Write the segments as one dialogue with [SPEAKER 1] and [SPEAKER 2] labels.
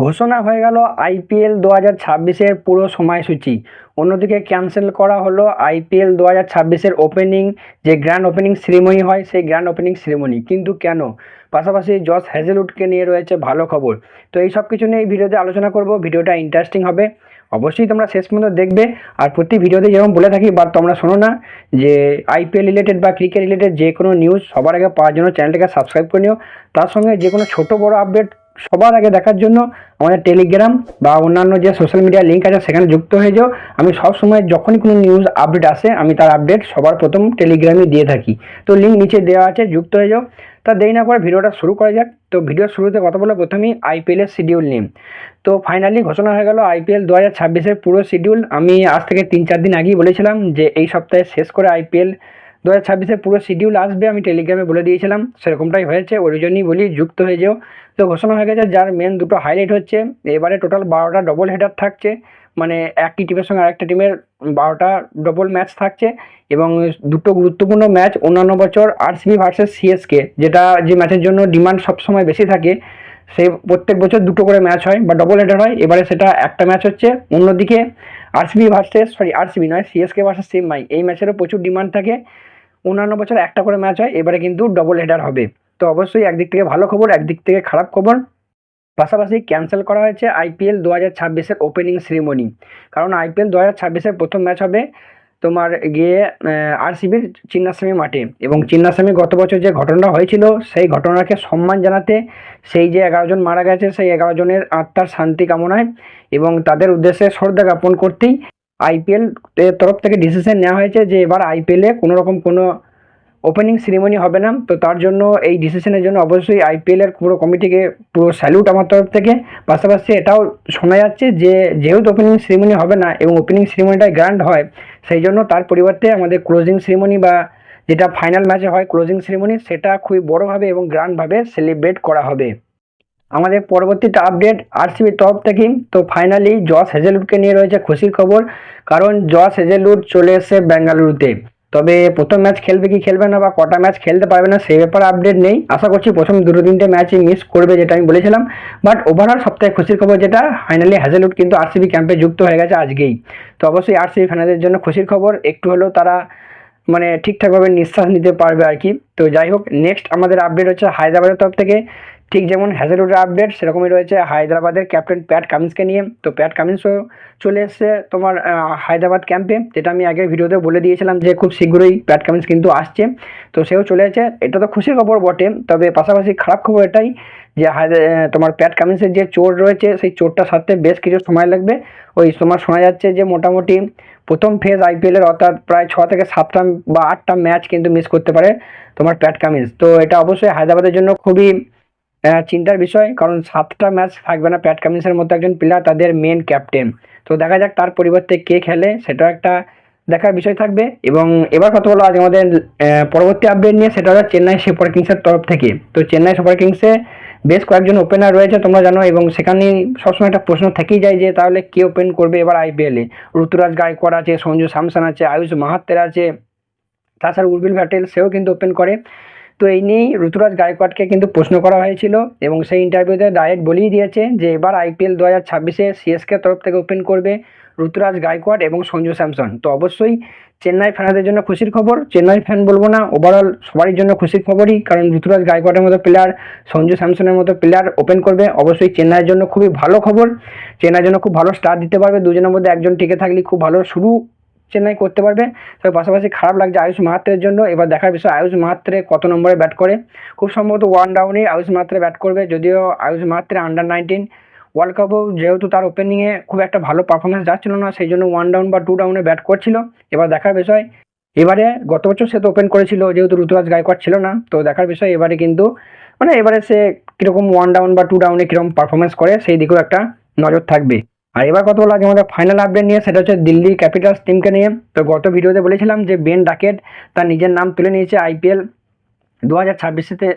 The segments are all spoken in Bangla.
[SPEAKER 1] ঘোষণা হয়ে গেল আইপিএল 2026-এর পুরো সময়সূচি। অন্যদিকে ক্যান্সেল করা হলো আইপিএল 2026-এর ওপেনিং, যে গ্র্যান্ড ওপেনিং সেরিমনি হয় সেই গ্র্যান্ড ওপেনিং সেরিমনি। কিন্তু কেন? পাশাপাশি জস হ্যাজেলউডকে নিয়ে রয়েছে ভালো খবর। তো এই সব কিছু নিয়ে এই ভিডিওতে আলোচনা করব। ভিডিওটা ইন্টারেস্টিং হবে, অবশ্যই তোমরা শেষ পর্যন্ত দেখবে। আর প্রতি ভিডিওতে যেরকম বলে থাকি বা তোমরা শোনো না, যে আইপিএল রিলেটেড বা ক্রিকেট রিলেটেড যে কোনো নিউজ সবার আগে পাওয়ার জন্য চ্যানেলটাকে সাবস্ক্রাইব করে নিও। তার সঙ্গে যে কোনো ছোটো বড়ো আপডেট সবার আগে দেখার জন্য আমাদের টেলিগ্রাম বা অন্যান্য যে সোশ্যাল মিডিয়া লিঙ্ক আছে সেখানে যুক্ত হয়ে যাও। আমি সবসময় যখনই কোনো নিউজ আপডেট আসে আমি তার আপডেট সবার প্রথম টেলিগ্রামে দিয়ে থাকি। তো লিঙ্ক নিচে দেওয়া আছে, যুক্ত হয়ে যাও। তা দেরি না করে ভিডিওটা শুরু করা যাক। তো ভিডিওর শুরুতে কথা বলে প্রথমেই আইপিএলের শিডিউল নিয়ে। তো ফাইনালি ঘোষণা হয়ে গেল আইপিএল 2026-এর পুরো শিডিউল। আমি আজ থেকে 3-4 দিন আগেই বলেছিলাম যে এই সপ্তাহে শেষ করে আইপিএল 2026-এর পুরো শিডিউল আসবে, আমি টেলিগ্রামে বলে দিয়েছিলাম। সেরকমটাই হয়েছে, ওই জন্যই বলি যুক্ত হয়ে যাও। তো ঘোষণা হয়ে গেছে, যার মেন দুটো হাইলাইট হচ্ছে এবারে টোটাল 12টা ডবল হেডার থাকছে, মানে একটি টিমের সঙ্গে আরেকটা টিমের 12টা ডবল ম্যাচ থাকছে। এবং দুটো গুরুত্বপূর্ণ ম্যাচ অন্যান্য বছর আরসিবি ভার্সেস সিএসকে, যেটা যে ম্যাচের জন্য ডিমান্ড সবসময় বেশি থাকে, সে প্রত্যেক বছর দুটো করে ম্যাচ হয় বা ডবল হেডার হয়। এবারে সেটা একটা ম্যাচ হচ্ছে। অন্যদিকে আরসিবি নয়, সিএসকে ভার্সেস চেন্নাই, এই ম্যাচেরও প্রচুর ডিমান্ড থাকে। অন্যান্য বছর একটা করে ম্যাচ হয়, এবারে কিন্তু ডবল হেডার হবে। তো অবশ্যই একদিক থেকে ভালো খবর, একদিক থেকে খারাপ খবর। পাশাপাশি ক্যান্সেল করা হয়েছে আইপিএল 2026-এর ওপেনিং সেরিমনি, কারণ আইপিএল 2026-এর প্রথম ম্যাচ হবে তোমার গিয়ে আরসিবির চিন্নাস্বামী মাঠে। এবং চিন্নাস্বামী গত বছর যে ঘটনাটা হয়েছিল সেই ঘটনাকে সম্মান জানাতে, সেই যে 11 জন মারা গেছে সেই 11 জনের আত্মার শান্তি কামনায় এবং তাদের উদ্দেশ্যে শ্রদ্ধা জ্ঞাপন করতেই আইপিএল এর তরফ থেকে ডিসিশন নেওয়া হয়েছে যে এবার আইপিএলে কোনো রকম কোনো ওপেনিং সেরিমনি হবে না। তো তার জন্য এই ডিসিশনের জন্য অবশ্যই আইপিএলের পুরো কমিটিকে পুরো স্যালুট আমার তরফ থেকে। পাশাপাশি এটাও শোনা যাচ্ছে যে যেহেতু ওপেনিং সেরিমনি হবে না এবং ওপেনিং সেরিমনিটাই গ্র্যান্ড হয়, সেই জন্য তার পরিবর্তে আমাদের ক্লোজিং সেরিমনি বা যেটা ফাইনাল ম্যাচে হয় ক্লোজিং সেরিমনি, সেটা খুবই বড়োভাবে এবং গ্র্যান্ডভাবে সেলিব্রেট করা হবে। আমাদের পরবর্তীটা আপডেট আরসিবির তরফ থেকে। তো ফাইনালি জস হ্যাজেলউডকে নিয়ে রয়েছে খুশির খবর, কারণ জস হ্যাজেলউড চলে এসেছে বেঙ্গালুরুতে। তবে প্রথম ম্যাচ খেলবে কি খেলবে না বা কটা ম্যাচ খেলতে পারবে না সেই ব্যাপারে আপডেট নেই। আশা করছি প্রথম 2-3টে ম্যাচই মিস করবে, যেটা আমি বলেছিলাম। বাট ওভারঅল সবথেকে খুশির খবর যেটা, ফাইনালি হ্যাজেলউড কিন্তু আরসিবি ক্যাম্পে যুক্ত হয়ে গেছে আজকেই। তো অবশ্যই আরসিবি ফ্যানদের জন্য খুশির খবর, একটু হলেও তারা মানে ঠিকঠাকভাবে নিঃশ্বাস নিতে পারবে আর কি। তো যাই হোক, নেক্সট আমাদের আপডেট হচ্ছে হায়দ্রাবাদের তরফ থেকে। ঠিক যেমন হ্যাজেলউডের আপডেট সেরকমই রয়েছে হায়দ্রাবাদের ক্যাপ্টেন প্যাট কামিন্সকে নিয়ে। তো প্যাট কামিন্সও চলে এসছে তোমার হায়দ্রাবাদ ক্যাম্পে, যেটা আমি আগের ভিডিওতে বলে দিয়েছিলাম যে খুব শীঘ্রই প্যাট কামিন্স কিন্তু আসছে। তো সেও চলে এসেছে, এটা তো খুশির খবর বটে। তবে পাশাপাশি খারাপ খবর এটাই যে তোমার প্যাট কামিন্সের যে চোট রয়েছে সেই চোটটা সারতে বেশ কিছু সময় লাগবে। ওই তোমার শোনা যাচ্ছে যে মোটামুটি প্রথম ফেজ আইপিএলের, অর্থাৎ প্রায় 6 থেকে 7টা বা 8টা ম্যাচ কিন্তু মিস করতে পারে তোমার প্যাট কামিন্স। তো এটা অবশ্যই হায়দ্রাবাদের জন্য খুবই চিন্তার বিষয়, কারণ 7টা ম্যাচ থাকবে না প্যাট কামিন্সের মতো একজন প্লেয়ার, তাদের মেন ক্যাপ্টেন। তো দেখা যাক তার পরিবর্তে কে খেলে, সেটাও একটা দেখার বিষয় থাকবে। এবং এবার কথা বলো আজ আমাদের পরবর্তী আপডেট নিয়ে, সেটা হচ্ছে চেন্নাই সুপার কিংসের তরফ থেকে। তো চেন্নাই সুপার কিংসে বেশ কয়েকজন ওপেনার রয়েছে তোমরা জানো, এবং সেখানেই সবসময় একটা প্রশ্ন থেকেই যায় যে তাহলে কে ওপেন করবে এবার আইপিএলে। ঋতুরাজ গায়কোয়াড় আছে, সঞ্জু স্যামসন আছে, আয়ুষ মাহাত্রে আছে, তাছাড়া উর্বিল প্যাটেল সেও কিন্তু ওপেন করে। তো এই নিয়েই ঋতুরাজ গায়কোয়াড়কে কিন্তু প্রশ্ন করা হয়েছিল এবং সেই ইন্টারভিউতে ডাইরেক্ট বলেই দিয়েছে যে এবার আইপিএল 2026-এ সিএসকে তরফ থেকে ওপেন করবে ঋতুরাজ গায়কোয়াড় এবং সঞ্জু স্যামসন। তো অবশ্যই চেন্নাই ফ্যানদের জন্য খুশির খবর, চেন্নাই ফ্যান বলবো না, ওভারঅল সবারই জন্য খুশির খবরই, কারণ ঋতুরাজ গায়কোয়াড়ের মতো প্লেয়ার, সঞ্জু স্যামসনের মতো প্লেয়ার ওপেন করবে, অবশ্যই চেন্নাইয়ের জন্য খুবই ভালো খবর। চেন্নাইয়ের জন্য খুব ভালো স্টার্ট দিতে পারবে, দুজনের মধ্যে একজন টিকে থাকলে খুব ভালো শুরু চেন্নাই করতে পারবে। তবে পাশাপাশি খারাপ লাগছে আয়ুষ মাহাত্রের জন্য। এবার দেখার বিষয় আয়ুষ মাহাত্রে কত নম্বরে ব্যাট করে। খুব সম্ভবত 1 ডাউনে আয়ুষ মাহাত্রে ব্যাট করবে, যদিও আয়ুষ মাহাত্রে আন্ডার-19 ওয়ার্ল্ড কাপেও যেহেতু তার ওপেনিংয়ে খুব একটা ভালো পারফরমেন্স যাচ্ছিল না, সেই জন্য 1 ডাউন বা 2 ডাউনে ব্যাট করছিল। এবার দেখার বিষয়, এবারে গত বছর সে তো ওপেন করেছিল যেহেতু ঋতুরাজ গায়কোয়াড় ছিল না। তো দেখার বিষয় এবারে কিন্তু মানে এবারে সে কীরকম 1 ডাউন বা 2 ডাউনে কীরকম পারফরমেন্স করে সেই দিকেও একটা নজর থাকবে। আর এবার কথা বলা আগে আমাদের ফাইনাল আপডেট নিয়ে, সেটা হচ্ছে দিল্লি ক্যাপিটালস টিমকে নিয়ে। তো গত ভিডিওতে বলেছিলাম যে বেন ডাকেট তার নিজের নাম তুলে নিয়েছে আইপিএল 2026-তে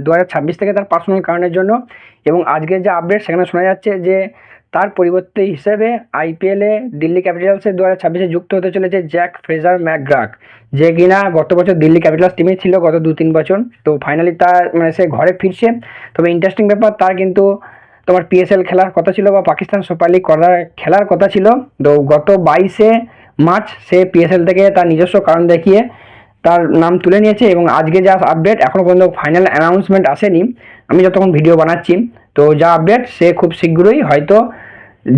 [SPEAKER 1] 2026 থেকে তার পার্সোনাল কারণের জন্য। এবং আজকের যে আপডেট সেখানে শোনা যাচ্ছে যে তার পরিবর্তে হিসেবে আইপিএলে দিল্লি ক্যাপিটালসের 2026-এ যুক্ত হতে চলেছে জ্যাক ফ্রেজার ম্যাকগ্রাক, যে কিনা গত বছর দিল্লি ক্যাপিটালস টিমে ছিল গত 2-3 বছর। তো ফাইনালি তার মানে সে ঘরে ফিরছে। তবে ইন্টারেস্টিং ব্যাপার, তার কিন্তু তোমার পিএসএল খেলার কথা ছিল বা পাকিস্তান সুপার লিগ খেলার কথা ছিল। তো গত 22শে মার্চ সে পিএসএল থেকে তার নিজস্ব কারণ দেখিয়ে তার নাম তুলে নিয়েছে এবং আজকে যা আপডেট, এখনও পর্যন্ত ফাইনাল অ্যানাউন্সমেন্ট আসেনি আমি যতক্ষণ ভিডিও বানাচ্ছি। তো যা আপডেট, সে খুব শীঘ্রই হয়তো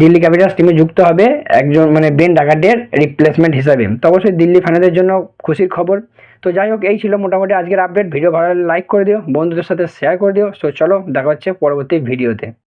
[SPEAKER 1] দিল্লি ক্যাপিটালস টিমে যুক্ত হবে একজন মানে বেন ডাকার্টের রিপ্লেসমেন্ট হিসাবে। তো অবশ্যই দিল্লি ফ্যানেদের জন্য খুশির খবর। তো যাই হোক, এই ছিল মোটামুটি আজকের আপডেট। ভিডিও ভালো লাগলে লাইক করে দিও, বন্ধুদের সাথে শেয়ার করে দিও। তো চলো, দেখা হচ্ছে পরবর্তী ভিডিওতে।